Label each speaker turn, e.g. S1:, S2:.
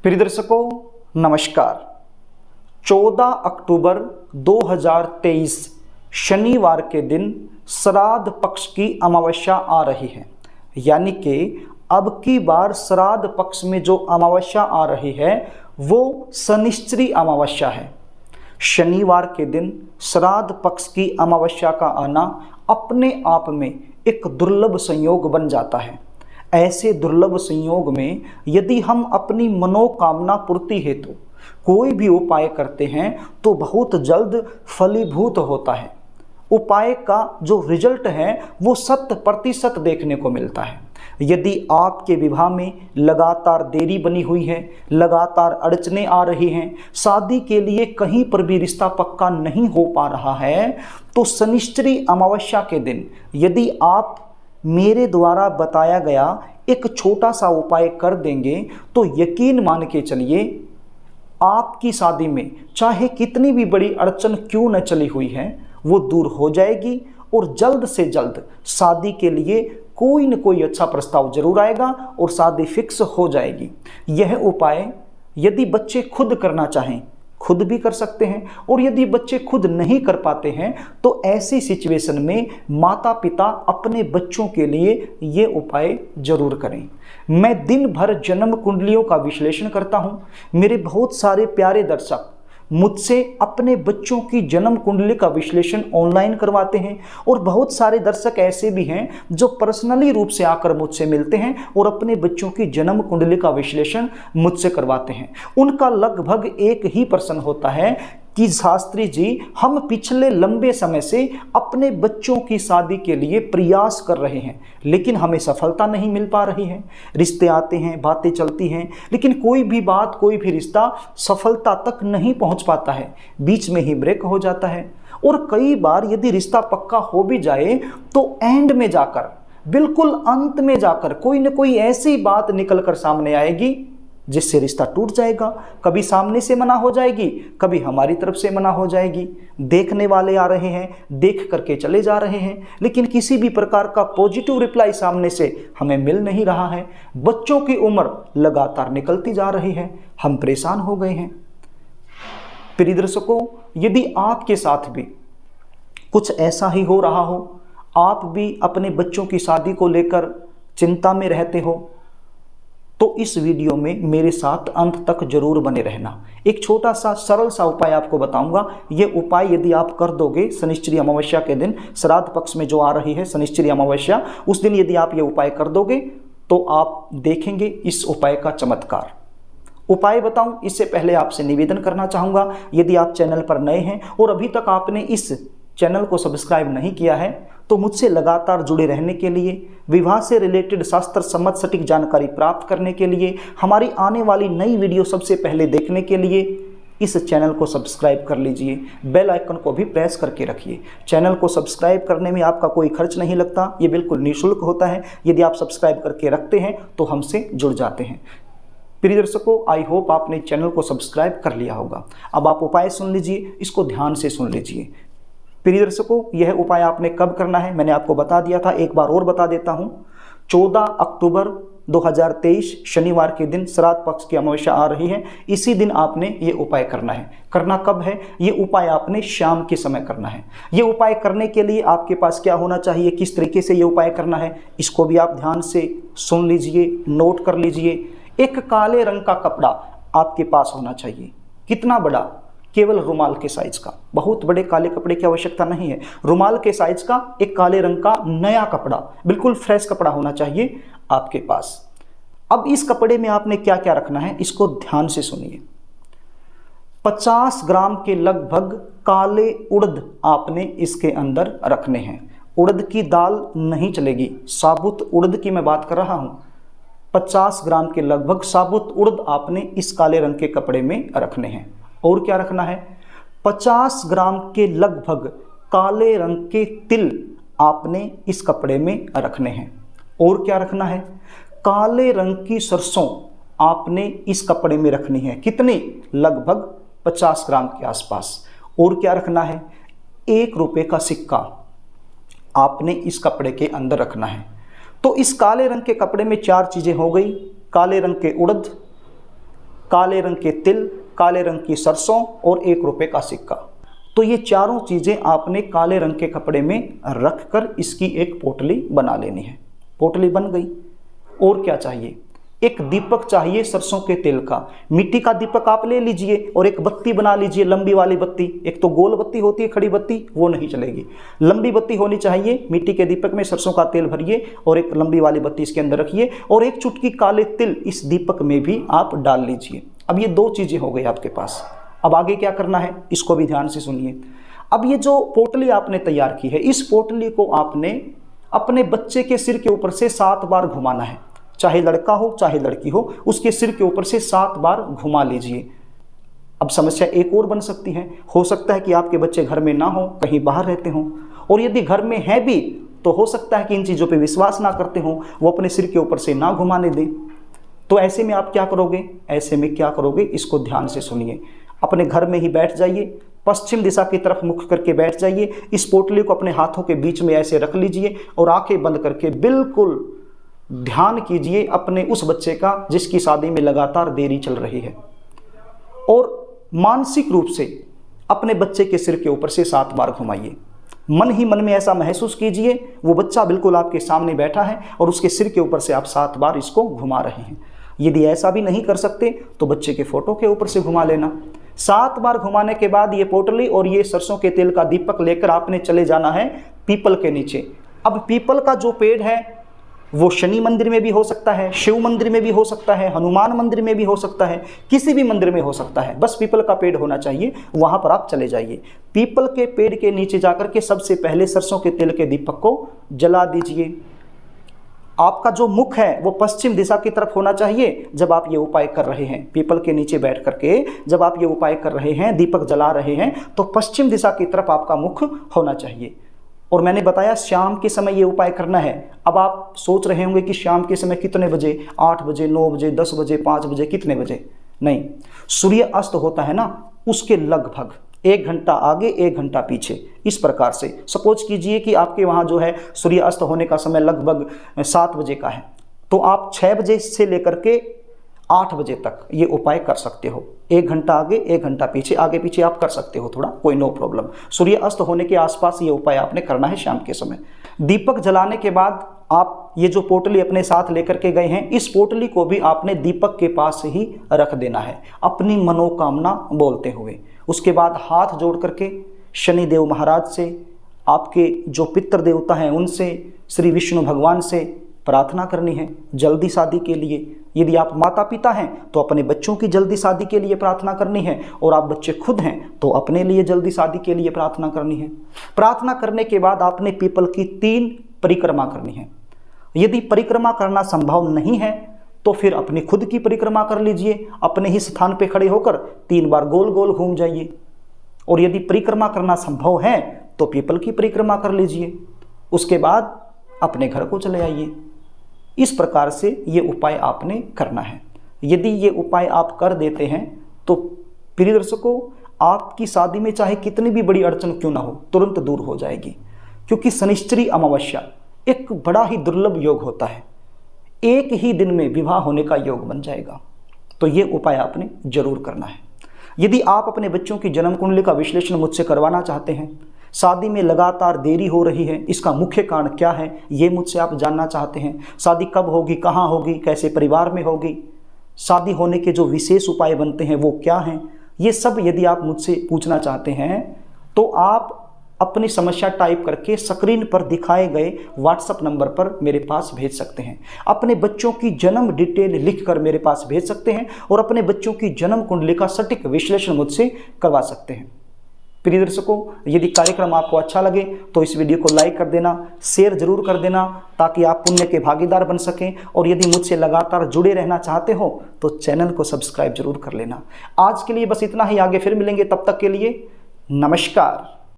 S1: प्रिय दर्शकों नमस्कार। 14 अक्टूबर 2023 शनिवार के दिन श्राद्ध पक्ष की अमावस्या आ रही है। यानी कि अब की बार श्राद्ध पक्ष में जो अमावस्या आ रही है वो शनिश्चरी अमावस्या है। शनिवार के दिन श्राद्ध पक्ष की अमावस्या का आना अपने आप में एक दुर्लभ संयोग बन जाता है। ऐसे दुर्लभ संयोग में यदि हम अपनी मनोकामना पूर्ति हेतु कोई भी उपाय करते हैं तो बहुत जल्द फलीभूत होता है। उपाय का जो रिजल्ट है वो 100% देखने को मिलता है। यदि आपके विवाह में लगातार देरी बनी हुई है, लगातार अड़चने आ रही हैं, शादी के लिए कहीं पर भी रिश्ता पक्का नहीं हो पा रहा है, तो शनिश्चरी अमावस्या के दिन यदि आप मेरे द्वारा बताया गया एक छोटा सा उपाय कर देंगे तो यकीन मान के चलिए आपकी शादी में चाहे कितनी भी बड़ी अड़चन क्यों न चली हुई है वो दूर हो जाएगी और जल्द से जल्द शादी के लिए कोई न कोई अच्छा प्रस्ताव जरूर आएगा और शादी फिक्स हो जाएगी। यह उपाय यदि बच्चे खुद करना चाहें खुद भी कर सकते हैं, और यदि बच्चे खुद नहीं कर पाते हैं तो ऐसी सिचुएशन में माता पिता अपने बच्चों के लिए ये उपाय जरूर करें। मैं दिन भर जन्म कुंडलियों का विश्लेषण करता हूं। मेरे बहुत सारे प्यारे दर्शक मुझसे अपने बच्चों की जन्म कुंडली का विश्लेषण ऑनलाइन करवाते हैं, और बहुत सारे दर्शक ऐसे भी हैं जो पर्सनली रूप से आकर मुझसे मिलते हैं और अपने बच्चों की जन्म कुंडली का विश्लेषण मुझसे करवाते हैं। उनका लगभग एक ही प्रश्न होता है कि शास्त्री जी, हम पिछले लंबे समय से अपने बच्चों की शादी के लिए प्रयास कर रहे हैं लेकिन हमें सफलता नहीं मिल पा रही है। रिश्ते आते हैं, बातें चलती हैं, लेकिन कोई भी बात, कोई भी रिश्ता सफलता तक नहीं पहुंच पाता है, बीच में ही ब्रेक हो जाता है। और कई बार यदि रिश्ता पक्का हो भी जाए तो एंड में जाकर, बिल्कुल अंत में जाकर कोई न कोई ऐसी बात निकल कर सामने आएगी जिससे रिश्ता टूट जाएगा। कभी सामने से मना हो जाएगी, कभी हमारी तरफ से मना हो जाएगी। देखने वाले आ रहे हैं, देख करके चले जा रहे हैं, लेकिन किसी भी प्रकार का पॉजिटिव रिप्लाई सामने से हमें मिल नहीं रहा है। बच्चों की उम्र लगातार निकलती जा रही है, हम परेशान हो गए हैं। प्रिय दर्शकों, यदि आपके साथ भी कुछ ऐसा ही हो रहा हो, आप भी अपने बच्चों की शादी को लेकर चिंता में रहते हो, तो इस वीडियो में मेरे साथ अंत तक जरूर बने रहना। एक छोटा सा सरल सा उपाय आपको बताऊंगा। ये उपाय यदि आप कर दोगे शनिश्चरी अमावस्या के दिन, श्राद्ध पक्ष में जो आ रही है शनिश्चरी अमावस्या, उस दिन यदि आप ये उपाय कर दोगे तो आप देखेंगे इस उपाय का चमत्कार। उपाय बताऊं इससे पहले आपसे निवेदन करना चाहूँगा, यदि आप चैनल पर नए हैं और अभी तक आपने इस चैनल को सब्सक्राइब नहीं किया है तो मुझसे लगातार जुड़े रहने के लिए, विवाह से रिलेटेड शास्त्र सम्मत सटीक जानकारी प्राप्त करने के लिए, हमारी आने वाली नई वीडियो सबसे पहले देखने के लिए इस चैनल को सब्सक्राइब कर लीजिए। बेल आइकन को भी प्रेस करके रखिए। चैनल को सब्सक्राइब करने में आपका कोई खर्च नहीं लगता, ये बिल्कुल निःशुल्क होता है। यदि आप सब्सक्राइब करके रखते हैं तो हमसे जुड़ जाते हैं। प्रिय दर्शकों, आई होप आपने चैनल को सब्सक्राइब कर लिया होगा। अब आप उपाय सुन लीजिए, इसको ध्यान से सुन लीजिए। प्रिय दर्शकों, यह उपाय आपने कब करना है मैंने आपको बता दिया था, एक बार और बता देता हूं। 14 अक्टूबर 2023 शनिवार के दिन श्राद्ध पक्ष की अमावस्या आ रही है। इसी दिन आपने ये उपाय करना है। करना कब है? ये उपाय आपने शाम के समय करना है। ये उपाय करने के लिए आपके पास क्या होना चाहिए, किस तरीके से ये उपाय करना है, इसको भी आप ध्यान से सुन लीजिए, नोट कर लीजिए। एक काले रंग का कपड़ा आपके पास होना चाहिए। कितना बड़ा? केवल रुमाल के साइज का। बहुत बड़े काले कपड़े की आवश्यकता नहीं है। रुमाल के साइज का एक काले रंग का नया कपड़ा, बिल्कुल फ्रेश कपड़ा होना चाहिए आपके पास। अब इस कपड़े में आपने क्या क्या रखना है इसको ध्यान से सुनिए। 50 ग्राम के लगभग काले उड़द आपने इसके अंदर रखने हैं। उड़द की दाल नहीं चलेगी, साबुत उड़द की मैं बात कर रहा हूं। 50 ग्राम के लगभग साबुत उड़द आपने इस काले रंग के कपड़े में रखने हैं। और क्या रखना है? 50 ग्राम के लगभग काले रंग के तिल आपने इस कपड़े में रखने हैं। और क्या रखना है? काले रंग की सरसों आपने इस कपड़े में रखनी है। कितनी? लगभग 50 ग्राम के आसपास। और क्या रखना है? 1 रुपये का सिक्का आपने इस कपड़े के अंदर रखना है। तो इस काले रंग के कपड़े में 4 चीजें हो गई। काले रंग के उड़द, काले रंग के तिल, काले रंग की सरसों और 1 रुपये का सिक्का। तो ये चारों चीज़ें आपने काले रंग के कपड़े में रखकर इसकी एक पोटली बना लेनी है। पोटली बन गई। और क्या चाहिए? एक दीपक चाहिए सरसों के तेल का। मिट्टी का दीपक आप ले लीजिए और एक बत्ती बना लीजिए, लंबी वाली बत्ती। एक तो गोल बत्ती होती है खड़ी बत्ती, वो नहीं चलेगी, लंबी बत्ती होनी चाहिए। मिट्टी के दीपक में सरसों का तेल भरिए और एक लंबी वाली बत्ती इसके अंदर रखिए और 1 चुटकी काले तिल इस दीपक में भी आप डाल लीजिए। अब ये 2 चीज़ें हो गई आपके पास। अब आगे क्या करना है इसको भी ध्यान से सुनिए। अब ये जो पोटली आपने तैयार की है, इस पोटली को आपने अपने बच्चे के सिर के ऊपर से 7 बार घुमाना है। चाहे लड़का हो चाहे लड़की हो, उसके सिर के ऊपर से 7 बार घुमा लीजिए। अब समस्या एक और बन सकती है, हो सकता है कि आपके बच्चे घर में ना हो, कहीं बाहर रहते हों, और यदि घर में है भी तो हो सकता है कि इन चीज़ों पे विश्वास ना करते हों, वो अपने सिर के ऊपर से ना घुमाने दें। तो ऐसे में आप क्या करोगे? ऐसे में क्या करोगे इसको ध्यान से सुनिए। अपने घर में ही बैठ जाइए, पश्चिम दिशा की तरफ मुख करके बैठ जाइए। इस पोटली को अपने हाथों के बीच में ऐसे रख लीजिए और आंखें बंद करके बिल्कुल ध्यान कीजिए अपने उस बच्चे का जिसकी शादी में लगातार देरी चल रही है, और मानसिक रूप से अपने बच्चे के सिर के ऊपर से 7 बार घुमाइए। मन ही मन में ऐसा महसूस कीजिए वो बच्चा बिल्कुल आपके सामने बैठा है और उसके सिर के ऊपर से आप 7 बार इसको घुमा रहे हैं। यदि ऐसा भी नहीं कर सकते तो बच्चे के फोटो के ऊपर से घुमा लेना। 7 बार घुमाने के बाद ये पोटली और ये सरसों के तेल का दीपक लेकर आपने चले जाना है पीपल के नीचे। अब पीपल का जो पेड़ है वो शनि मंदिर में भी हो सकता है, शिव मंदिर में भी हो सकता है, हनुमान मंदिर में भी हो सकता है, किसी भी मंदिर में हो सकता है, बस पीपल का पेड़ होना चाहिए। वहां पर आप चले जाइए। पीपल के पेड़ के नीचे जाकर के सबसे पहले सरसों के तेल के दीपक को जला दीजिए। आपका जो मुख है वो पश्चिम दिशा की तरफ होना चाहिए जब आप ये उपाय कर रहे हैं। पीपल के नीचे बैठ करके जब आप ये उपाय कर रहे हैं, दीपक जला रहे हैं, तो पश्चिम दिशा की तरफ आपका मुख होना चाहिए। और मैंने बताया शाम के समय ये उपाय करना है। अब आप सोच रहे होंगे कि शाम के समय कितने बजे? 8 बजे, 9 बजे, 10 बजे, 5 बजे, कितने बजे? नहीं, सूर्य अस्त होता है ना, उसके लगभग 1 घंटा आगे 1 घंटा पीछे, इस प्रकार से। सपोज कीजिए कि आपके वहाँ जो है सूर्य अस्त होने का समय लगभग 7 बजे का है, तो आप 6 बजे से लेकर के 8 बजे तक ये उपाय कर सकते हो। 1 घंटा आगे 1 घंटा पीछे, आगे पीछे आप कर सकते हो थोड़ा, कोई नो प्रॉब्लम। सूर्य अस्त होने के आसपास ये उपाय आपने करना है शाम के समय। दीपक जलाने के बाद आप ये जो पोटली अपने साथ लेकर के गए हैं, इस पोटली को भी आपने दीपक के पास ही रख देना है अपनी मनोकामना बोलते हुए। उसके बाद हाथ जोड़ करके शनिदेव महाराज से, आपके जो पितृ देवता हैं उनसे, श्री विष्णु भगवान से प्रार्थना करनी है जल्दी शादी के लिए। यदि आप माता पिता हैं तो अपने बच्चों की जल्दी शादी के लिए प्रार्थना करनी है, और आप बच्चे खुद हैं तो अपने लिए जल्दी शादी के लिए प्रार्थना करनी है। प्रार्थना करने के बाद आपने पीपल की 3 परिक्रमा करनी है। यदि परिक्रमा करना संभव नहीं है तो फिर अपनी खुद की परिक्रमा कर लीजिए। अपने ही स्थान पर खड़े होकर 3 बार गोल गोल घूम जाइए। और यदि परिक्रमा करना संभव है तो पीपल की परिक्रमा कर लीजिए। उसके बाद अपने घर को चले आइए। इस प्रकार से ये उपाय आपने करना है। यदि ये उपाय आप कर देते हैं तो प्रिय दर्शकों, आपकी शादी में चाहे कितनी भी बड़ी अड़चन क्यों ना हो, तुरंत दूर हो जाएगी। क्योंकि शनिश्चरी अमावस्या एक बड़ा ही दुर्लभ योग होता है, एक ही दिन में विवाह होने का योग बन जाएगा। तो ये उपाय आपने जरूर करना है। यदि आप अपने बच्चों की जन्म कुंडली का विश्लेषण मुझसे करवाना चाहते हैं, शादी में लगातार देरी हो रही है, इसका मुख्य कारण क्या है ये मुझसे आप जानना चाहते हैं, शादी कब होगी, कहाँ होगी, कैसे परिवार में होगी, शादी होने के जो विशेष उपाय बनते हैं वो क्या हैं, ये सब यदि आप मुझसे पूछना चाहते हैं तो आप अपनी समस्या टाइप करके स्क्रीन पर दिखाए गए व्हाट्सएप नंबर पर मेरे पास भेज सकते हैं। अपने बच्चों की जन्म डिटेल लिखकर मेरे पास भेज सकते हैं और अपने बच्चों की जन्म कुंडली का सटीक विश्लेषण मुझसे करवा सकते हैं। प्रिय दर्शकों, यदि कार्यक्रम आपको अच्छा लगे तो इस वीडियो को लाइक कर देना, शेयर जरूर कर देना ताकि आप पुण्य के भागीदार बन सकें। और यदि मुझसे लगातार जुड़े रहना चाहते हो तो चैनल को सब्सक्राइब जरूर कर लेना। आज के लिए बस इतना ही, आगे फिर मिलेंगे, तब तक के लिए नमस्कार।